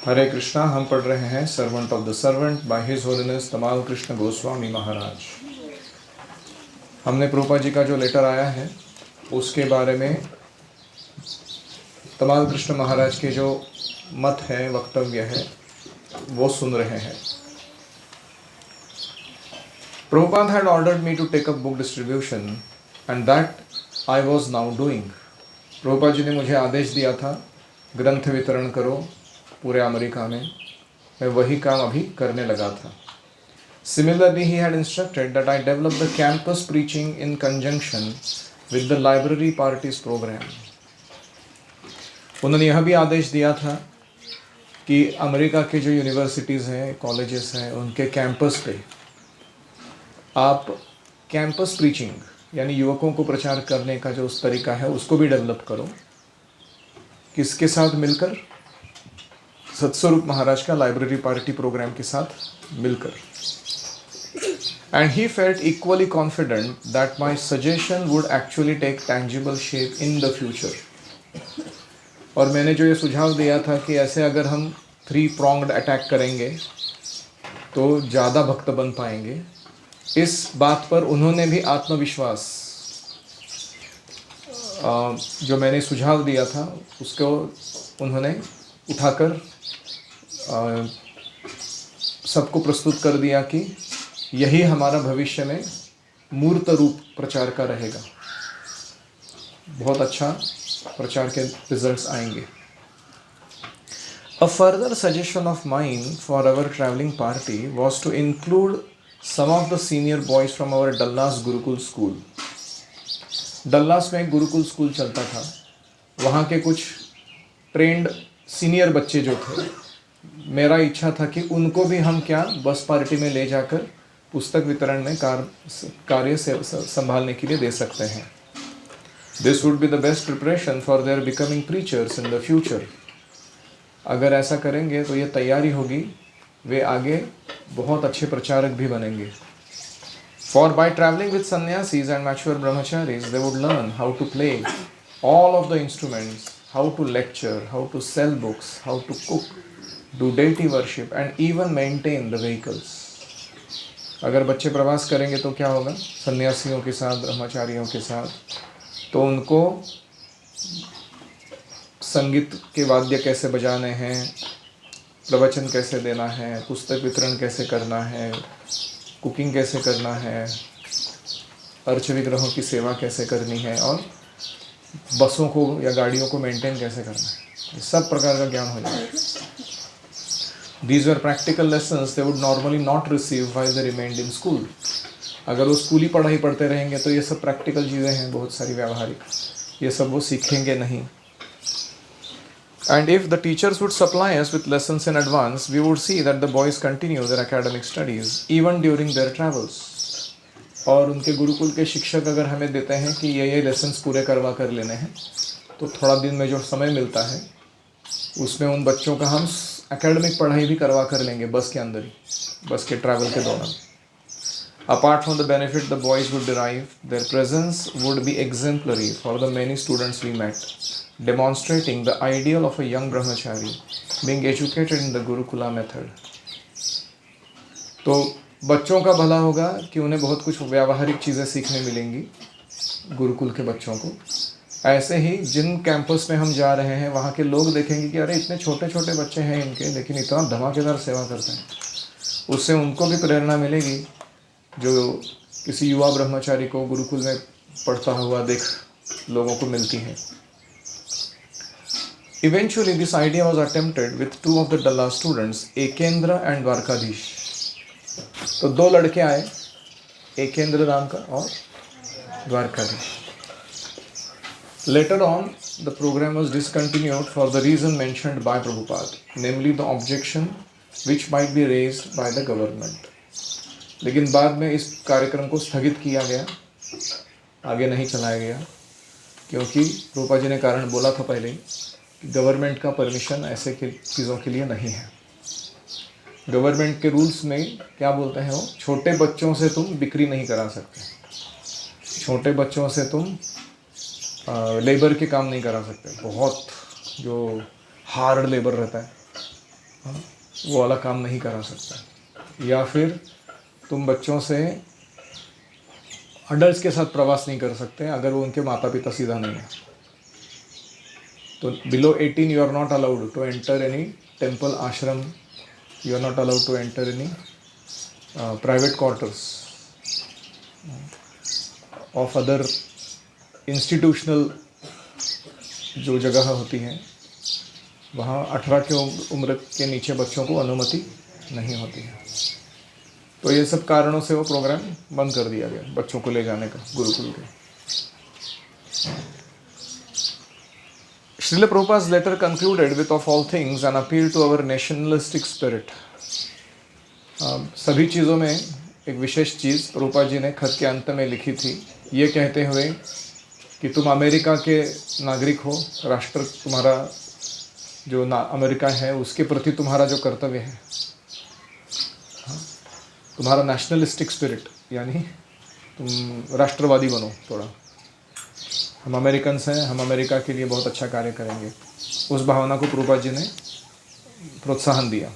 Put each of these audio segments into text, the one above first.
हरे कृष्णा। हम पढ़ रहे हैं servant of the servant by His Holiness Tamal Krishna Goswami महाराज। हमने प्रभुपाद जी का जो लेटर आया है उसके बारे में तमाल कृष्ण महाराज के जो मत है, वक्तव्य है, वो सुन रहे हैं। Prabhupada had ordered me to take up book distribution and that I was now doing. Prabhupada ji ने मुझे आदेश दिया था ग्रंथ वितरण करो पूरे अमेरिका में। मैं वही काम अभी करने लगा था। Similarly, he had instructed that I develop the campus preaching in conjunction with the library parties program. उन्होंने यह भी आदेश दिया था कि अमेरिका के जो यूनिवर्सिटीज़ हैं, कॉलेजेस हैं, उनके कैंपस पे आप कैंपस प्रीचिंग यानी युवकों को प्रचार करने का जो उस तरीका है उसको भी डेवलप करो। किसके साथ मिलकर? सत्स्वरूप महाराज का लाइब्रेरी पार्टी प्रोग्राम के साथ मिलकर। And he felt equally confident that my suggestion would actually take tangible shape in the future. और मैंने जो ये सुझाव दिया था कि ऐसे अगर हम 3-pronged अटैक करेंगे तो ज़्यादा भक्त बन पाएंगे, इस बात पर उन्होंने भी आत्मविश्वास, जो मैंने सुझाव दिया था उसको उन्होंने उठाकर सबको प्रस्तुत कर दिया कि यही हमारा भविष्य में मूर्त रूप प्रचार का रहेगा। बहुत अच्छा प्रचार के रिजल्ट्स आएंगे। A further suggestion of mine for our traveling party was to include some of the senior boys from our Dallas Gurukul school. Dallas में गुरुकुल स्कूल चलता था, वहाँ के कुछ ट्रेंड सीनियर बच्चे जो थे, मेरा इच्छा था कि उनको भी हम क्या बस पार्टी में ले जाकर पुस्तक वितरण में कार्य से संभालने के लिए दे सकते हैं। This would be the best preparation for their becoming preachers in the future. अगर ऐसा करेंगे तो ये तैयारी होगी, वे आगे बहुत अच्छे प्रचारक भी बनेंगे। For by traveling with sannyasis and mature brahmacharis, they would learn how to play all of the instruments, how to lecture, how to sell books, how to cook, do deity worship and even maintain the vehicles. अगर बच्चे प्रवास करेंगे तो क्या होगा? सन्यासियों के साथ, ब्रह्मचारियों के साथ, तो उनको संगीत के वाद्य कैसे बजाने हैं, प्रवचन कैसे देना है, पुस्तक वितरण कैसे करना है, कुकिंग कैसे करना है, अर्च विग्रहों की सेवा कैसे करनी है और बसों को या गाड़ियों को मेंटेन कैसे करना है, सब प्रकार का ज्ञान हो जाएगा। These were practical lessons they would normally not receive while they remained in school. अगर वो स्कूली पढ़ाई पढ़ते रहेंगे तो ये सब प्रैक्टिकल चीज़ें हैं, बहुत सारी व्यावहारिक, ये सब वो सीखेंगे नहीं। And if the teachers would supply us with lessons in advance, we would see that the boys continue their academic studies even during their travels. और उनके गुरुकुल के शिक्षक अगर हमें देते हैं कि ये लेसन्स पूरे करवा कर लेने हैं, तो थोड़ा दिन में जो समय मिलता है उसमें उन बच्चों का हम एकेडमिक पढ़ाई भी करवा कर लेंगे बस के अंदर ही, बस के ट्रैवल के दौरान। Apart from the benefit the boys would derive, their presence would be exemplary for the many students we met, demonstrating the ideal of a young brahmachari being educated in the Gurukula method. तो बच्चों का भला होगा कि उन्हें बहुत कुछ व्यावहारिक चीज़ें सीखने मिलेंगी गुरुकुल के बच्चों को। ऐसे ही जिन कैंपस में हम जा रहे हैं वहाँ के लोग देखेंगे कि अरे इतने छोटे छोटे बच्चे हैं इनके, लेकिन इतना धमाकेदार सेवा करते हैं। उससे उनको भी प्रेरणा मिलेगी जो किसी युवा ब्रह्मचारी को गुरुकुल में पढ़ता हुआ देख लोगों को मिलती है। Eventually this idea was attempted with 2 of the Dallas students, Ekendra and Dwarkadhish. तो 2 लड़के आए, एकेंद्र नाम का और Dwarkadhish. Later on, the program was discontinued for the reason mentioned by Prabhupada, namely the objection which might be raised by the government. लेकिन बाद में इस कार्यक्रम को स्थगित किया गया, आगे नहीं चलाया गया, क्योंकि प्रभुपाद जी ने कारण बोला था पहले कि गवर्नमेंट का परमिशन ऐसे के चीज़ों के लिए नहीं है। गवर्नमेंट के रूल्स में क्या बोलते हैं वो, छोटे बच्चों से तुम बिक्री नहीं करा सकते, छोटे बच्चों से तुम लेबर के काम नहीं करा सकते, बहुत जो हार्ड लेबर रहता है हाँ, वो वाला काम नहीं करा सकता। या फिर तुम बच्चों से अडल्ट्स के साथ प्रवास नहीं कर सकते अगर वो उनके माता पिता सीधा नहीं है। तो below 18 you are not allowed to enter any temple, ashram, you are not allowed to enter any private quarters of other institutional जो जगह होती हैं, वहाँ 18 के उम्र के नीचे बच्चों को अनुमति नहीं होती है। तो ये सब कारणों से वो प्रोग्राम बंद कर दिया गया बच्चों को ले जाने का गुरुकुल के। Srila Prabhupada's letter concluded with, of all things, an appeal to our nationalistic spirit. सभी चीज़ों में एक विशेष चीज़ प्रभुपाद जी ने खत के अंत में लिखी थी, ये कहते हुए कि तुम अमेरिका के नागरिक हो, राष्ट्र तुम्हारा जो अमेरिका है उसके प्रति तुम्हारा जो कर्तव्य है, तुम्हारा नेशनलिस्टिक स्पिरिट, यानी तुम राष्ट्रवादी बनो थोड़ा। हम अमेरिकन्स हैं, हम अमेरिका के लिए बहुत अच्छा कार्य करेंगे, उस भावना को प्रभुपाद जी ने प्रोत्साहन दिया।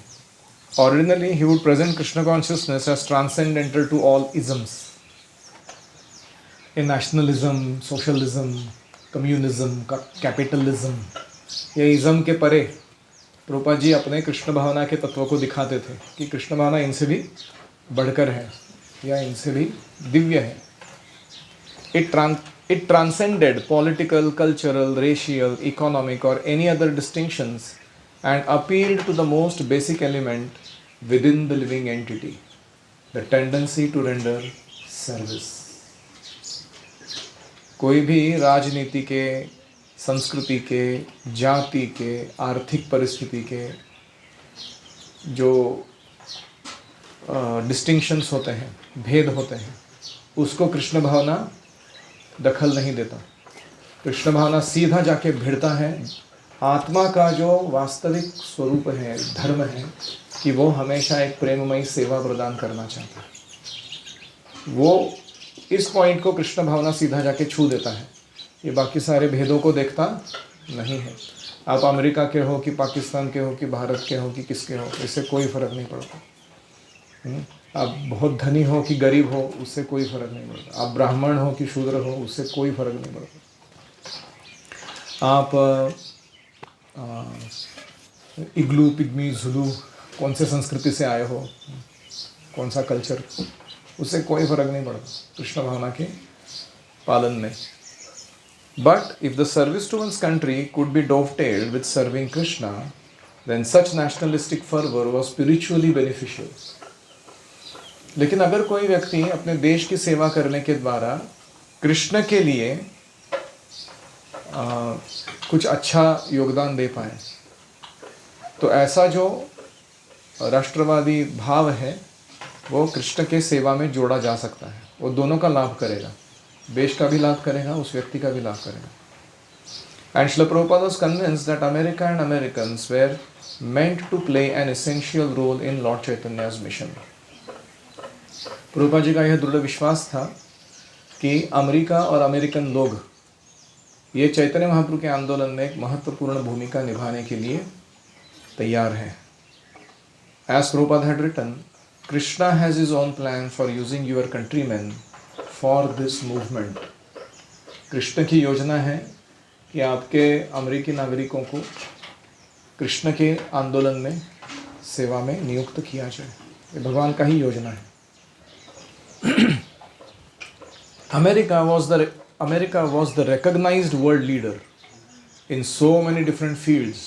Originally, he would present Krishna consciousness as transcendental to all isms. In nationalism, socialism, communism, capitalism, ये इज़म के परे प्रभुपाद जी अपने कृष्ण भावना के तत्व को दिखाते थे कि कृष्ण भावना इनसे भी बढ़कर है या इनसे भी दिव्य है। It transcended political, cultural, racial, economic or any other distinctions and appealed to the most basic element within the living entity, the tendency to render service. कोई भी राजनीति के, संस्कृति के, जाति के, आर्थिक परिस्थिति के जो डिस्टिंक्शंस होते हैं, भेद होते हैं, उसको कृष्ण भावना दखल नहीं देता। कृष्ण भावना सीधा जाके भिड़ता है आत्मा का जो वास्तविक स्वरूप है, धर्म है, कि वो हमेशा एक प्रेममयी सेवा प्रदान करना चाहता है। वो इस पॉइंट को कृष्ण भावना सीधा जाके छू देता है, ये बाकी सारे भेदों को देखता नहीं है। आप अमेरिका के हो कि पाकिस्तान के हो कि भारत के हो कि किसके हो, इससे कोई फ़र्क नहीं पड़ता। आप बहुत धनी हो कि गरीब हो, उससे कोई फ़र्क नहीं पड़ता। आप ब्राह्मण हो कि शूद्र हो, उससे कोई फ़र्क नहीं पड़ता। आप इग्लू, पिग्मी, झुलू, कौन से संस्कृति से आए हो, कौन सा कल्चर, उससे कोई फ़र्क नहीं पड़ता कृष्ण भावना के पालन में। But if the service to one's country could be dovetailed with serving Krishna, then such nationalistic fervor was spiritually beneficial. लेकिन अगर कोई व्यक्ति अपने देश की सेवा करने के द्वारा कृष्ण के लिए कुछ अच्छा योगदान दे पाए, तो ऐसा जो राष्ट्रवादी भाव है वो कृष्ण के सेवा में जोड़ा जा सकता है। वो दोनों का लाभ करेगा, देश का भी लाभ करेगा, उस व्यक्ति का भी लाभ करेगा। And Srila Prabhupada was convinced that America and Americans were meant to play an essential role in Lord Chaitanya's mission. Prabhupada ji का यह दृढ़ विश्वास था कि अमेरिका और अमेरिकन लोग ये चैतन्य महाप्रभु के आंदोलन में एक महत्वपूर्ण भूमिका निभाने के लिए तैयार हैं। As Prabhupada had written, Krishna has his own plan for using your countrymen for this movement. Krishna की योजना है कि आपके अमेरिकी नागरिकों को कृष्ण के आंदोलन में सेवा में नियुक्त किया जाए। ये भगवान का ही योजना है। America was the recognized world leader in so many different fields.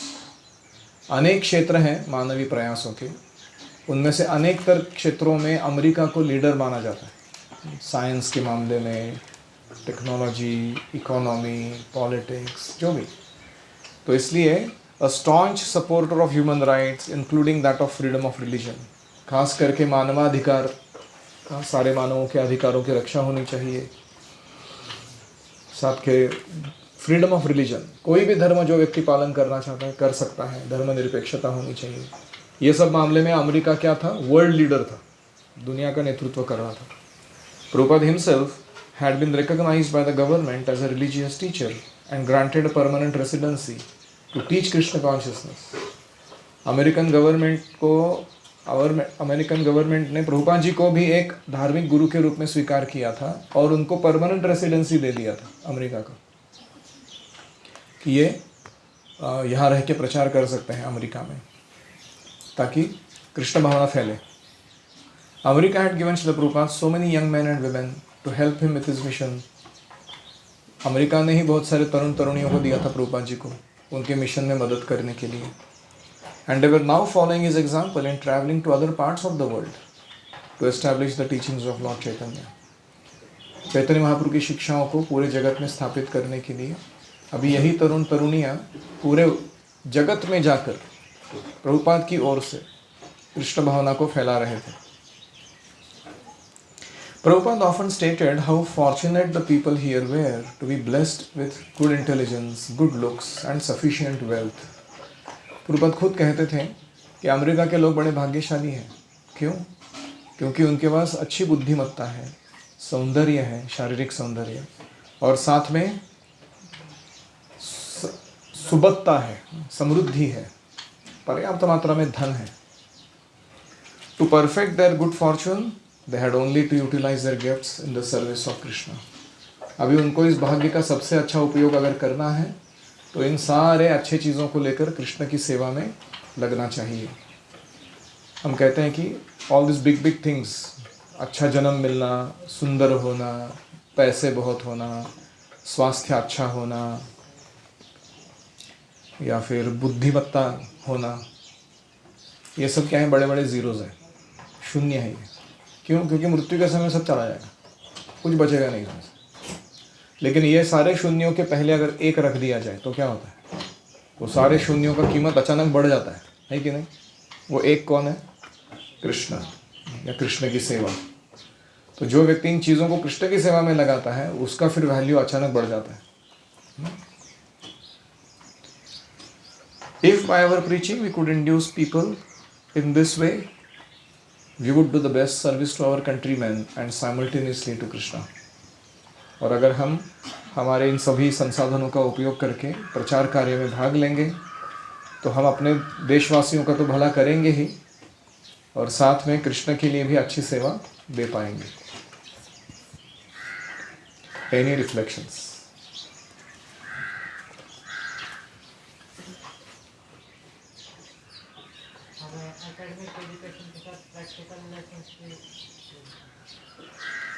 अनेक क्षेत्र हैं मानवीय प्रयासों के, उनमें से अनेक क्षेत्रों में अमेरिका को लीडर माना जाता है। साइंस के मामले में, टेक्नोलॉजी, इकोनॉमी, पॉलिटिक्स, जो भी। तो इसलिए अ staunch supporter of human rights including that of freedom of religion, खास करके मानवाधिकार, सारे मानवों के अधिकारों की रक्षा होनी चाहिए। साथ के फ्रीडम ऑफ रिलीजन, कोई भी धर्म जो व्यक्ति पालन करना चाहता है कर सकता है, धर्मनिरपेक्षता होनी चाहिए। ये सब मामले में अमेरिका क्या था? वर्ल्ड लीडर था, दुनिया का नेतृत्व कर रहा था। Prabhupada himself had been recognized by the government as a religious teacher and granted a permanent residency to teach Krishna consciousness. American government ने प्रभुपाद जी को भी एक धार्मिक गुरु के रूप में स्वीकार किया था और उनको परमानेंट रेसिडेंसी दे दिया था अमेरिका का, कि ये यहाँ रह के प्रचार कर सकते हैं अमेरिका में, ताकि कृष्ण भावना फैले। America had given Srila Prabhupada so many young men and women to help him with his mission. America ने ही बहुत सारे तरुण तरुणियों को दिया था प्रभुपाद जी को उनके मिशन में मदद करने के लिए। And they were now following his example and traveling to other parts of the world to establish the teachings of Lord Chaitanya. Chaitanya Mahaprabhu की शिक्षाओं को पूरे जगत में स्थापित करने के लिए अभी यही तरुण तरुणियाँ पूरे जगत में जाकर प्रभुपाद की ओर से कृष्ण भावना को फैला रहे थे। Prabhupada often stated how fortunate the people here were to be blessed with good intelligence, good looks and sufficient wealth. Prabhupada खुद कहते थे कि अमेरिका के लोग बड़े भाग्यशाली हैं। क्यों? क्योंकि उनके पास अच्छी बुद्धिमत्ता है, सौंदर्य है, शारीरिक सौंदर्य, और साथ में सुबत्ता है, समृद्धि है, पर्याप्त मात्रा में धन है। To perfect their good fortune, they had only to utilize their gifts in the service of Krishna. अभी उनको इस भाग्य का सबसे अच्छा उपयोग अगर करना है तो इन सारे अच्छे चीज़ों को लेकर कृष्ण की सेवा में लगना चाहिए। हम कहते हैं कि all these big big things, अच्छा जन्म मिलना, सुंदर होना, पैसे बहुत होना, स्वास्थ्य अच्छा होना, या फिर बुद्धिमत्ता होना, ये सब क्या है? बड़े बड़े जीरोज़ हैं, शून्य है ये। क्यों? क्योंकि मृत्यु के समय सब चला जाएगा, कुछ बचेगा नहीं इसमें से। लेकिन ये सारे शून्यों के पहले अगर एक रख दिया जाए तो क्या होता है? वो सारे शून्यों का कीमत अचानक बढ़ जाता है कि नहीं? वो एक कौन है? कृष्ण, या कृष्ण की सेवा। तो जो व्यक्ति इन चीज़ों को कृष्ण की सेवा में लगाता है उसका फिर वैल्यू अचानक बढ़ जाता है। If by our preaching we could induce people in this way, we would do the best service to our countrymen and simultaneously to Krishna. और अगर हम हमारे इन सभी संसाधनों का उपयोग करके प्रचार कार्य में भाग लेंगे तो हम अपने देशवासियों का तो भला करेंगे ही, और साथ में कृष्ण के लिए भी अच्छी सेवा दे पाएंगे। Any reflections?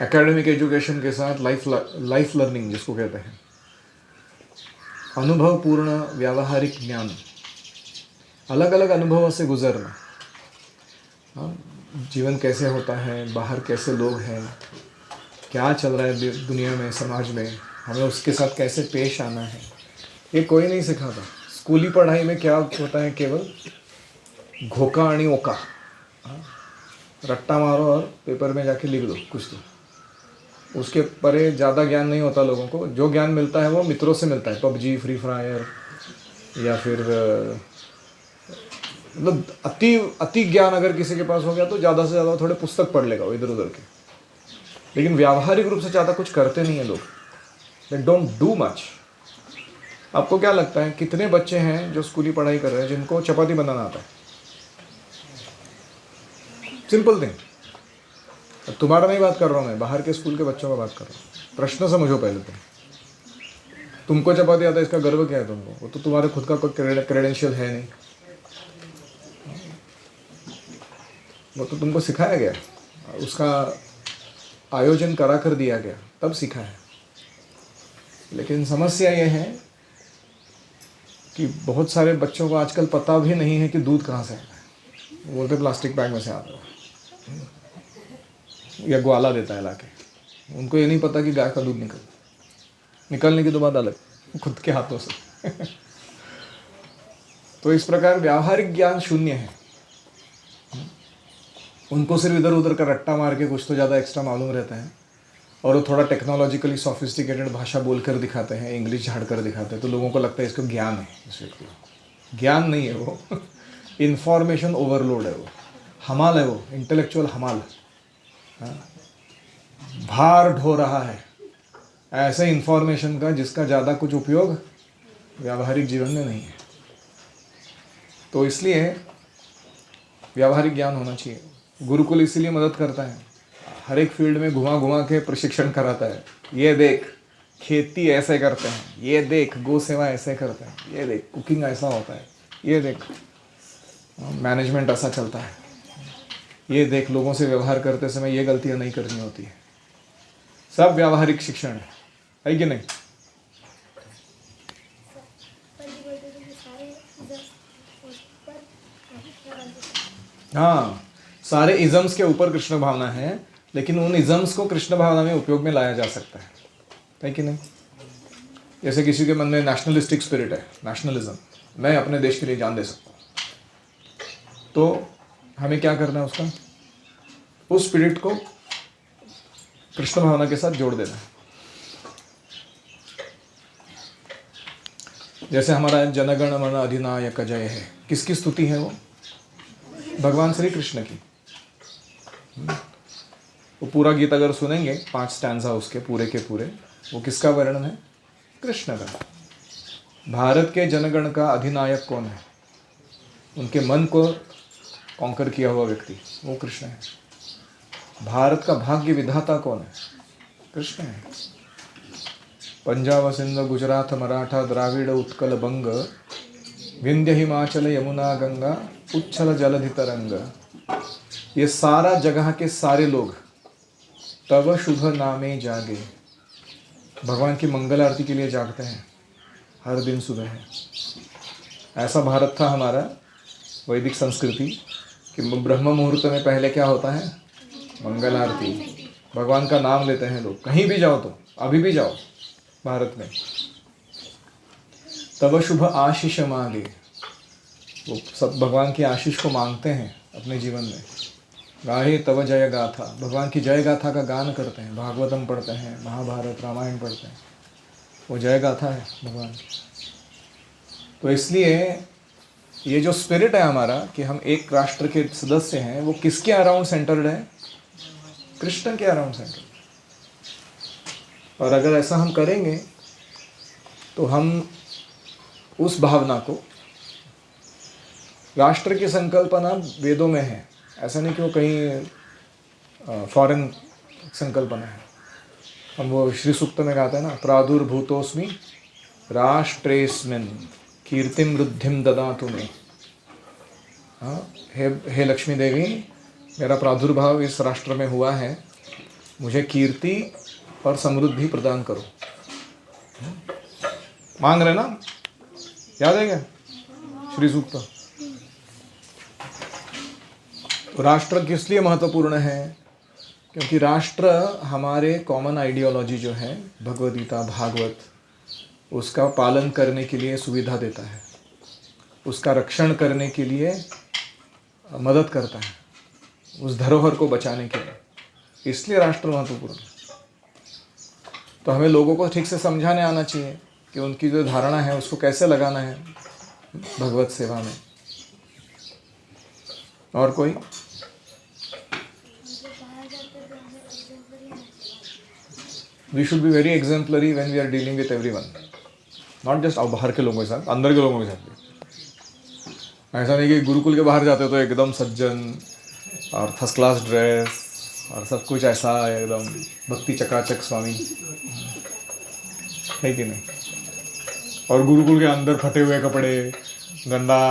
एकेडमिक एजुकेशन के साथ लाइफ लर्निंग जिसको कहते हैं, अनुभवपूर्ण व्यावहारिक ज्ञान, अलग अलग अनुभवों से गुजरना। जीवन कैसे होता है, बाहर कैसे लोग हैं, क्या चल रहा है दुनिया में, समाज में, हमें उसके साथ कैसे पेश आना है, ये कोई नहीं सिखाता। स्कूली पढ़ाई में क्या होता है? केवल घोका आणि ओका, रट्टा मारो और पेपर में जाके लिख दो कुछ। तो उसके परे ज़्यादा ज्ञान नहीं होता लोगों को। जो ज्ञान मिलता है वो मित्रों से मिलता है, पबजी, फ्री फायर, या फिर मतलब अति ज्ञान अगर किसी के पास हो गया तो ज़्यादा से ज़्यादा थोड़े पुस्तक पढ़ लेगा वो इधर उधर के, लेकिन व्यावहारिक रूप से ज़्यादा कुछ करते नहीं हैं लोग। They don't do much. आपको क्या लगता है कितने बच्चे हैं जो स्कूली पढ़ाई कर रहे हैं जिनको चपाती बनाना आता है? Simple thing. तुम्हारा नहीं बात कर रहा हूँ मैं, बाहर के स्कूल के बच्चों का बात कर रहा हूँ। प्रश्न समझो पहले तुमको चपाती आता है, इसका गर्व क्या है तुमको? वो तो तुम्हारे खुद का कोई क्रेडेंशियल है नहीं, वो तो तुमको सिखाया गया, उसका आयोजन करा कर दिया गया, तब सीखा है। लेकिन समस्या ये है कि बहुत सारे बच्चों को आजकल पता भी नहीं है कि दूध कहाँ से आता है। बोलते प्लास्टिक बैग में से आता है या ग्वाला देता है लाके। उनको ये नहीं पता कि गाय का दूध निकलने की तो बात अलग, खुद के हाथों से। तो इस प्रकार व्यावहारिक ज्ञान शून्य है। उनको सिर्फ इधर उधर का रट्टा मार के कुछ तो ज़्यादा एक्स्ट्रा मालूम रहता है, और वो थोड़ा टेक्नोलॉजिकली सोफिस्टिकेटेड भाषा बोलकर दिखाते हैं, इंग्लिश झाड़ कर दिखाते हैं, तो लोगों को लगता है इसको ज्ञान है। इस व्यक्ति को ज्ञान नहीं है, वो इंफॉर्मेशन ओवरलोड है, वो हमाल है, वो इंटेलेक्चुअल हमाल, भार ढो रहा है ऐसे इंफॉर्मेशन का जिसका ज़्यादा कुछ उपयोग व्यावहारिक जीवन में नहीं है। तो इसलिए व्यावहारिक ज्ञान होना चाहिए। गुरुकुल इसीलिए मदद करता है, हर एक फील्ड में घुमा घुमा के प्रशिक्षण कराता है। ये देख खेती ऐसे करते हैं, ये देख गौ सेवा ऐसे करते हैं, ये देख कुकिंग ऐसा होता है, ये देख मैनेजमेंट ऐसा चलता है, ये देख लोगों से व्यवहार करते समय ये गलतियां नहीं करनी होती है। सब व्यावहारिक शिक्षण है कि नहीं? हाँ, सारे इज़म्स के ऊपर कृष्ण भावना है, लेकिन उन इज़म्स को कृष्ण भावना में उपयोग में लाया जा सकता है कि नहीं? जैसे किसी के मन में नेशनलिस्टिक स्पिरिट है, नेशनलिज्म, मैं अपने देश के लिए जान दे सकता हूँ, तो हमें क्या करना है उसका, उस स्पिरिट को कृष्ण भावना के साथ जोड़ देना है। जैसे हमारा जनगण मन अधिनायक जय है, किसकी स्तुति है वो? भगवान श्री कृष्ण की। वो पूरा गीत अगर सुनेंगे 5 स्टैंजा उसके पूरे के पूरे, वो किसका वर्णन है? कृष्ण का। भारत के जनगण का अधिनायक कौन है? उनके मन को कॉन्कर किया हुआ व्यक्ति वो कृष्ण है। भारत का भाग्य विधाता कौन है? कृष्ण है। पंजाब सिंध गुजरात मराठा द्राविड़ उत्कल बंग विंध्य हिमाचल यमुना गंगा उच्छल जलधि तरंग, ये सारा जगह के सारे लोग तब शुभ नामे जागे, भगवान की मंगल आरती के लिए जागते हैं हर दिन सुबह है। ऐसा भारत था हमारा वैदिक संस्कृति कि ब्रह्म मुहूर्त में पहले क्या होता है? मंगल आरती, भगवान का नाम लेते हैं लोग। कहीं भी जाओ, तो अभी भी जाओ भारत में, तब शुभ आशीष मांगे, वो सब भगवान की आशीष को मांगते हैं अपने जीवन में। गाहे तब जय गाथा, भगवान की जय गाथा का गान करते हैं, भागवतम पढ़ते हैं, महाभारत रामायण पढ़ते हैं, वो जय गाथा है भगवान की। तो इसलिए ये जो स्पिरिट है हमारा कि हम एक राष्ट्र के सदस्य हैं, वो किसके अराउंड सेंटर्ड है? कृष्ण के अराउंड सेंटर्ड। और अगर ऐसा हम करेंगे तो हम उस भावना को, राष्ट्र की संकल्पना वेदों में है, ऐसा नहीं कि वो कहीं फॉरेन संकल्पना है। हम वो श्री सूक्त में गाते हैं ना, प्रादुर्भूतोस्मि राष्ट्रेस्मिन् कीर्तिम वृद्धिम ददातु मे। हाँ, हे लक्ष्मी देवी, मेरा प्रादुर्भाव इस राष्ट्र में हुआ है, मुझे कीर्ति और समृद्धि प्रदान करो। मांग रहे ना, याद है क्या श्री सूक्त? राष्ट्र किस लिए महत्वपूर्ण है? क्योंकि राष्ट्र हमारे कॉमन आइडियोलॉजी जो है भगवद गीता भागवत, उसका पालन करने के लिए सुविधा देता है, उसका रक्षण करने के लिए मदद करता है, उस धरोहर को बचाने के लिए, इसलिए राष्ट्र महत्वपूर्ण है। तो हमें लोगों को ठीक से समझाने आना चाहिए कि उनकी जो धारणा है उसको कैसे लगाना है भगवत सेवा में। और कोई? We should be very exemplary when we are dealing with everyone, not just बाहर के लोगों के साथ, अंदर के लोगों के साथ भी। ऐसा नहीं कि गुरुकुल के बाहर जाते हो तो एकदम सज्जन और फर्स्ट क्लास ड्रेस और सब कुछ ऐसा एकदम भक्ति चकाचक स्वामी, है कि नहीं? और गुरुकुल के अंदर फटे हुए कपड़े, गंदा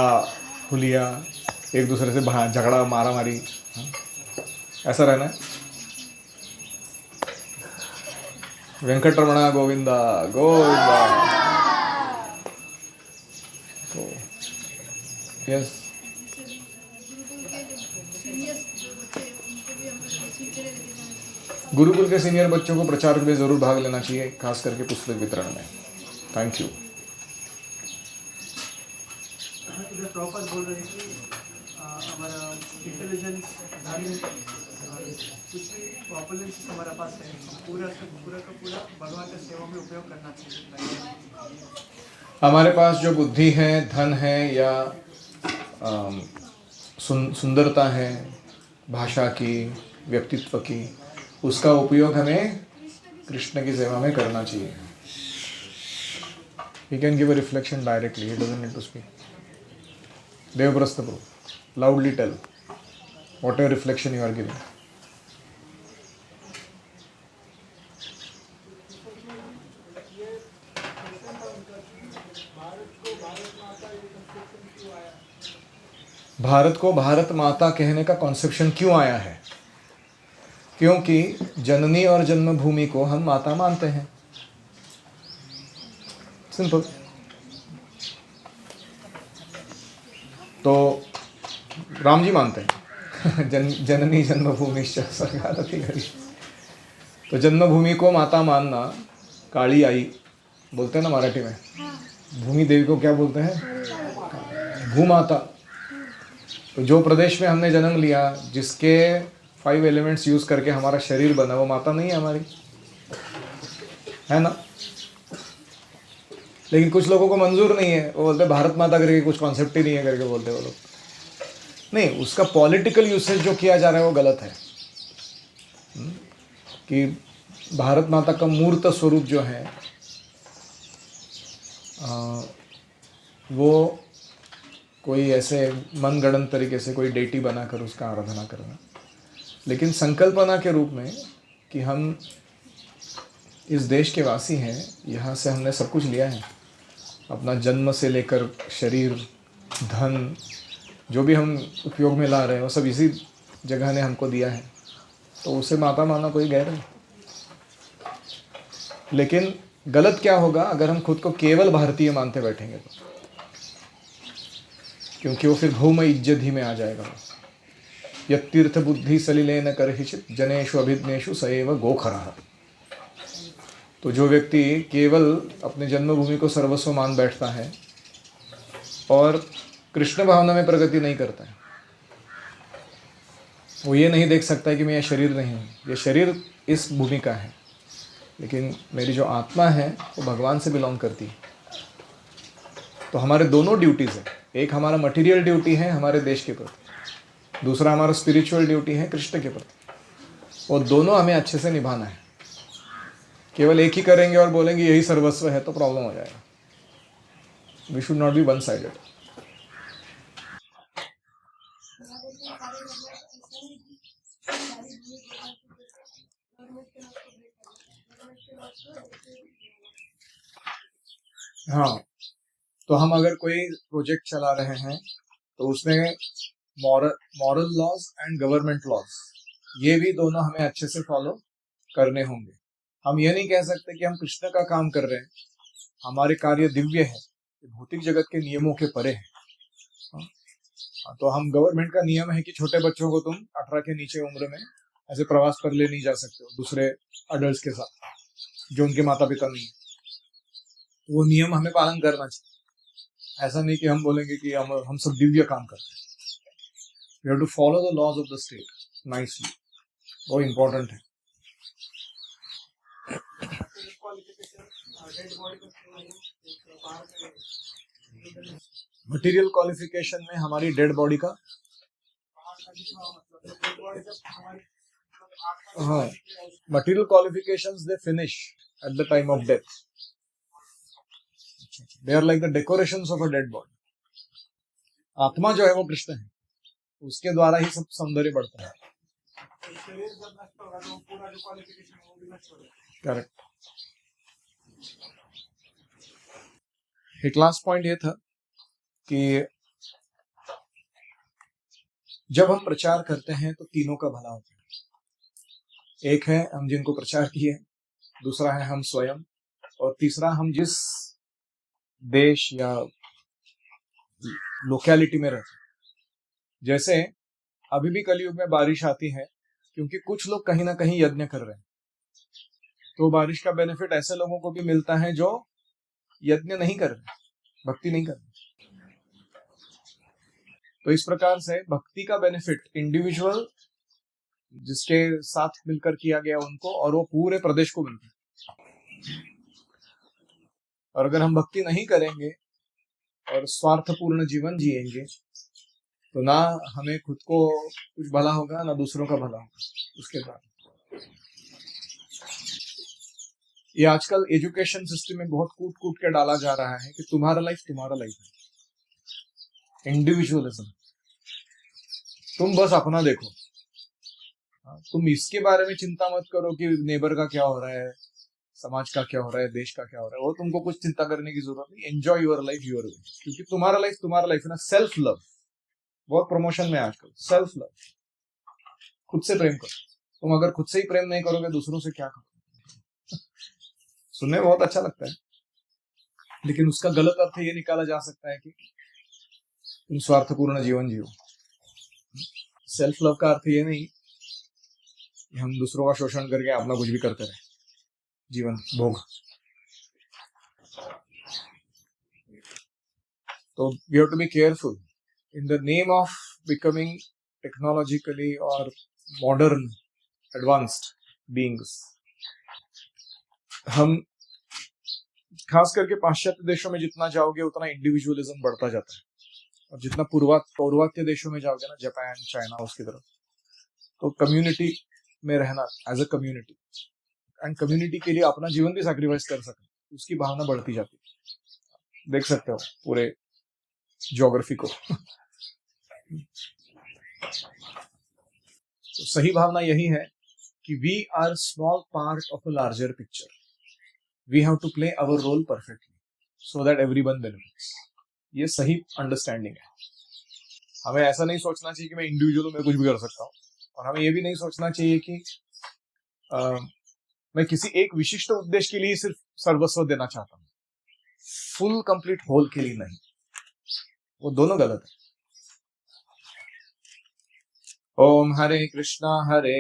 हुलिया, एक दूसरे से झगड़ा मारा मारी, ऐसा रहना है? वेंकटरमणा गोविंदा गोविंदा। तो यस, गुरुकुल के सीनियर बच्चों को प्रचार में जरूर भाग लेना चाहिए, खास करके पुस्तक वितरण में। Thank you. प्रॉपर बोल रहे कि हमारा इंटेलिजेंस कुछ भी पॉपुलेंस हमारे पास है, पूरा का पूरा भगवान के सेवा में उपयोग करना चाहिए। हमारे पास जो बुद्धि है, धन है या सुंदरता है भाषा की, व्यक्तित्व की, उसका उपयोग हमें कृष्ण की सेवा में करना चाहिए। He can give a reflection directly. He doesn't need to speak. Devaprastha Prabhu, loudly tell. whatever reflection you are giving. Bharat को भारत माता कहने का कॉन्सेप्शन क्यों आया है? क्योंकि जननी और जन्मभूमि को हम माता मानते हैं. सिंपल. तो राम जी मानते हैं जननी जन्मभूमि स्वर्गादपि गरी. तो जन्मभूमि को माता मानना, काली आई बोलते हैं ना मराठी में, भूमि देवी को क्या बोलते हैं? भूमाता. तो जो प्रदेश में हमने जन्म लिया, जिसके 5 एलिमेंट्स यूज करके हमारा शरीर बना, वो माता नहीं है हमारी, है ना? लेकिन कुछ लोगों को मंजूर नहीं है, वो बोलते भारत माता करके कुछ कॉन्सेप्ट ही नहीं है करके बोलते वो लोग. नहीं, उसका पॉलिटिकल यूसेज जो किया जा रहा है वो गलत है. कि भारत माता का मूर्त स्वरूप जो है वो कोई ऐसे मनगढ़ंत तरीके से कोई डेटी बनाकर उसका आराधना करना. लेकिन संकल्पना के रूप में कि हम इस देश के वासी हैं, यहाँ से हमने सब कुछ लिया है, अपना जन्म से लेकर शरीर, धन, जो भी हम उपयोग में ला रहे हैं वो सब इसी जगह ने हमको दिया है, तो उसे माता मानना कोई गैर नहीं. लेकिन गलत क्या होगा अगर हम खुद को केवल भारतीय मानते बैठेंगे तो, क्योंकि वो फिर भौम इज्जत ही में आ जाएगा. यत्तीर्थ बुद्धि सलिलेन करहिचित जनेषु अभिज्ञेषु सएव गोखरः. तो जो व्यक्ति केवल अपने जन्मभूमि को सर्वस्व मान बैठता है और कृष्ण भावना में प्रगति नहीं करता है, वो ये नहीं देख सकता है कि मैं यह शरीर नहीं हूँ, ये शरीर इस भूमि का है, लेकिन मेरी जो आत्मा है वो भगवान से बिलोंग करती है. तो हमारे दोनों ड्यूटीज़ है. एक हमारा मटेरियल ड्यूटी है हमारे देश के प्रति, दूसरा हमारा स्पिरिचुअल ड्यूटी है कृष्ण के प्रति. और दोनों हमें अच्छे से निभाना है. केवल एक ही करेंगे और बोलेंगे यही सर्वस्व है तो प्रॉब्लम हो जाएगा. We should not be one sided. हाँ, तो हम अगर कोई प्रोजेक्ट चला रहे हैं तो उसमें moral laws and government laws, ये भी दोनों हमें अच्छे से फॉलो करने होंगे. हम ये नहीं कह सकते कि हम कृष्ण का काम कर रहे हैं, हमारे कार्य दिव्य है, भौतिक जगत के नियमों के परे है. तो हम गवर्नमेंट का नियम है कि छोटे बच्चों को तुम 18 के नीचे उम्र में ऐसे प्रवास पर ले नहीं जा सकते हो दूसरे अडल्ट के साथ जो उनके माता पिता नहीं है. वो नियम हमें पालन करना चाहिए. ऐसा नहीं कि हम बोलेंगे कि हम सब दिव्य काम करते हैं. We have to follow the laws of the state nicely. वो इम्पोर्टेंट है. मटेरियल क्वालिफिकेशन में हमारी डेड बॉडी का, हाँ, material qualifications they finish at the time of death. They are like the decorations of a dead body. आत्मा जो है वो कृष्ण है, उसके द्वारा ही सब सौंदर्य बढ़ता है. करेक्ट. एक लास्ट पॉइंट ये था कि जब हम प्रचार करते हैं तो तीनों का भला होता है. एक है हम जिनको प्रचार किए, दूसरा है हम स्वयं, और तीसरा हम जिस देश या लोकेलिटी में रहते हैं. जैसे अभी भी कलयुग में बारिश आती है क्योंकि कुछ लोग कहीं ना कहीं यज्ञ कर रहे हैं, तो बारिश का बेनिफिट ऐसे लोगों को भी मिलता है जो यज्ञ नहीं कर रहे, भक्ति नहीं कर रहे. तो इस प्रकार से भक्ति का बेनिफिट इंडिविजुअल जिसके साथ मिलकर किया गया उनको और वो पूरे प्रदेश को मिलता है. और अगर हम भक्ति नहीं करेंगे और स्वार्थपूर्ण जीवन जिएंगे तो ना हमें खुद को कुछ भला होगा ना दूसरों का भला होगा. उसके बाद ये आजकल एजुकेशन सिस्टम में बहुत कूट कूट के डाला जा रहा है कि तुम्हारा लाइफ है, इंडिविजुअलिज्म. तुम बस अपना देखो। हाँ, तुम इसके बारे में चिंता मत करो कि नेबर का क्या हो रहा है, समाज का क्या हो रहा है, देश का क्या हो रहा है, वो तुमको कुछ चिंता करने की जरूरत नहीं। Enjoy your life your way, क्योंकि तुम्हारा लाइफ है ना। सेल्फ लव बहुत प्रमोशन में है आजकल। सेल्फ लव, खुद से प्रेम करो। तुम अगर खुद से ही प्रेम नहीं करोगे, दूसरों से क्या करोगे? सुनने में बहुत अच्छा लगता है, लेकिन उसका गलत अर्थ ये निकाला जा सकता है कि तुम स्वार्थपूर्ण जीवन जियो। सेल्फ लव का अर्थ ये नहीं कि हम दूसरों का शोषण करके अपना कुछ भी करते रहे, जीवन भोग। तो we have to be careful in the name of becoming technologically or modern advanced beings। हम खास करके पाश्चात्य देशों में जितना जाओगे उतना इंडिविजुअलिज्म बढ़ता जाता है, और जितना पौर्वात्य देशों में जाओगे ना, जापान, चाइना, उसकी तरफ, तो कम्युनिटी में रहना as a community, and community के लिए अपना जीवन भी सैक्रिफाइस कर सकते, उसकी भावना बढ़ती जाती है। देख सकते हो पूरे ज्योग्राफी को। तो सही भावना यही है कि we are small part of a larger picture. We have to play our role perfectly so that everyone benefits. ये सही अंडरस्टैंडिंग है। हमें ऐसा नहीं सोचना चाहिए कि मैं इंडिविजुअल हूं, मैं कुछ भी कर सकता हूँ, और हमें ये भी नहीं सोचना चाहिए कि मैं किसी एक विशिष्ट उद्देश्य के लिए सिर्फ सर्वस्व देना चाहता हूँ, फुल कंप्लीट होल के लिए नहीं। वो दोनों गलत है। ओम हरे कृष्णा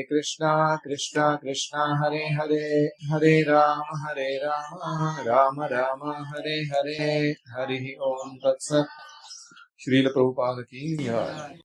कृष्णा कृष्णा हरे हरे, हरे राम राम राम हरे हरे, हरि ओम तत्सत। श्रील प्रभुपाद की जय।